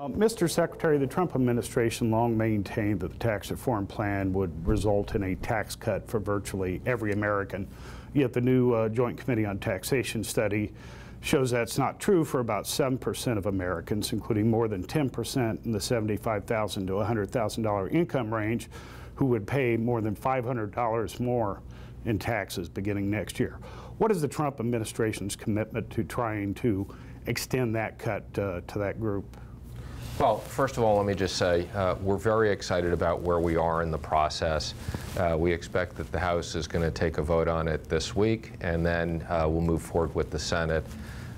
Mr. Secretary, the Trump administration long maintained that the tax reform plan would result in a tax cut for virtually every American. Yet the new Joint Committee on Taxation study shows that's not true for about 7% of Americans, including more than 10% in the $75,000 to $100,000 income range, who would pay more than $500 more in taxes beginning next year. What is the Trump administration's commitment to trying to extend that cut to that group? Well, first of all, let me just say we're very excited about where we are in the process. We expect that the House is going to take a vote on it this week, and then we'll move forward with the Senate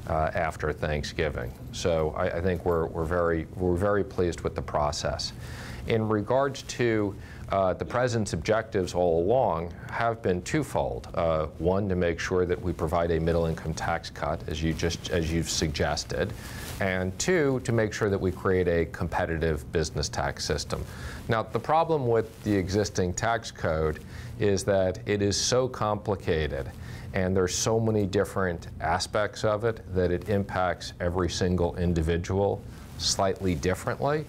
after Thanksgiving. So I think we're very pleased with the process. In regards to the President's objectives all along have been twofold. One, to make sure that we provide a middle-income tax cut, as you've suggested, and two, to make sure that we create a competitive business tax system. Now, the problem with the existing tax code is that it is so complicated and there's so many different aspects of it that it impacts every single individual slightly differently.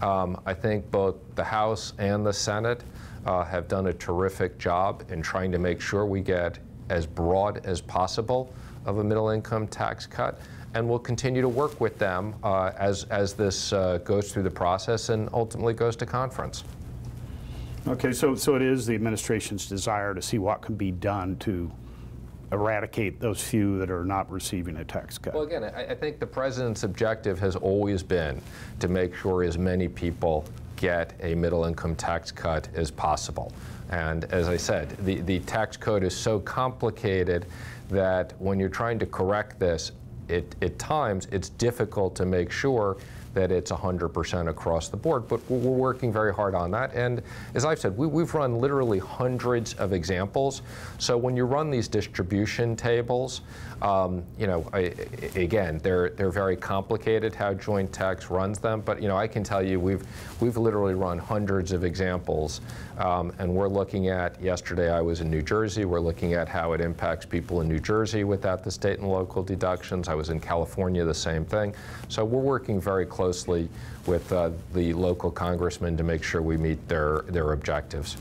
I think both the House and the Senate have done a terrific job in trying to make sure we get as broad as possible of a middle-income tax cut, and we'll continue to work with them as this goes through the process and ultimately goes to conference. Okay, so it is the administration's desire to see what can be done to eradicate those few that are not receiving a tax cut. Well, again, I think the President's objective has always been to make sure as many people get a middle-income tax cut as possible. And as I said, the tax code is so complicated that when you're trying to correct this, at times it's difficult to make sure that it's 100% across the board, but we're working very hard on that. And as I've said, we've run literally hundreds of examples. So when you run these distribution tables, again, they're very complicated how joint tax runs them. But I can tell you, we've literally run hundreds of examples, and we're looking at. Yesterday, I was in New Jersey. We're looking at how it impacts people in New Jersey without the state and local deductions. I was in California, the same thing. So we're working very closely with the local congressmen to make sure we meet their objectives.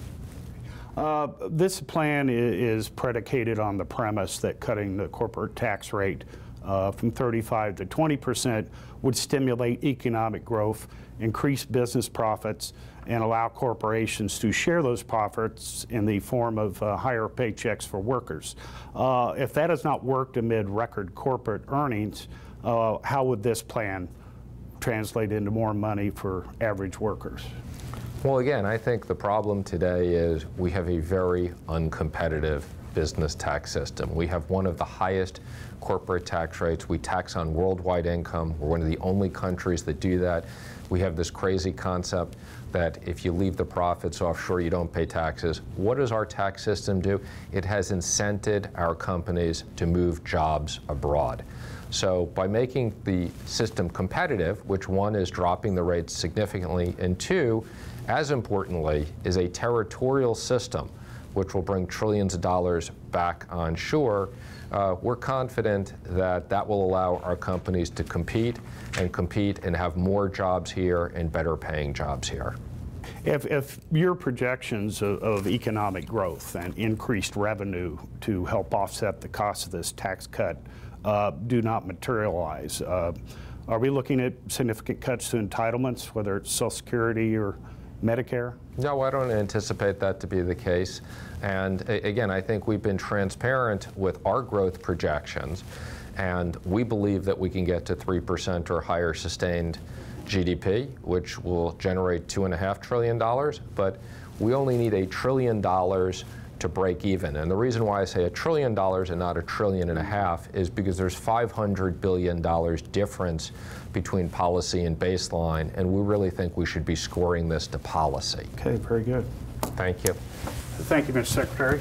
This plan is predicated on the premise that cutting the corporate tax rate from 35% to 20% would stimulate economic growth, increase business profits, and allow corporations to share those profits in the form of higher paychecks for workers. If that has not worked amid record corporate earnings, how would this plan translate into more money for average workers? Well, again, I think the problem today is we have a very uncompetitive business tax system. We have one of the highest corporate tax rates. We tax on worldwide income. We're one of the only countries that do that. We have this crazy concept that if you leave the profits offshore, you don't pay taxes. What does our tax system do? It has incented our companies to move jobs abroad. So by making the system competitive, which one is dropping the rates significantly, and two, as importantly, is a territorial system which will bring trillions of dollars back onshore, we're confident that that will allow our companies to compete and have more jobs here and better paying jobs here. If your projections of economic growth and increased revenue to help offset the cost of this tax cut do not materialize, are we looking at significant cuts to entitlements, whether it's Social Security or Medicare? No, I don't anticipate that to be the case. And again, I think we've been transparent with our growth projections, and we believe that we can get to 3% or higher sustained GDP, which will generate $2.5 trillion, but we only need $1 trillion to break even. And the reason why I say $1 trillion and not $1.5 trillion is because there's $500 billion difference between policy and baseline, and we really think we should be scoring this to policy. Okay, very good. Thank you. Thank you, Mr. Secretary.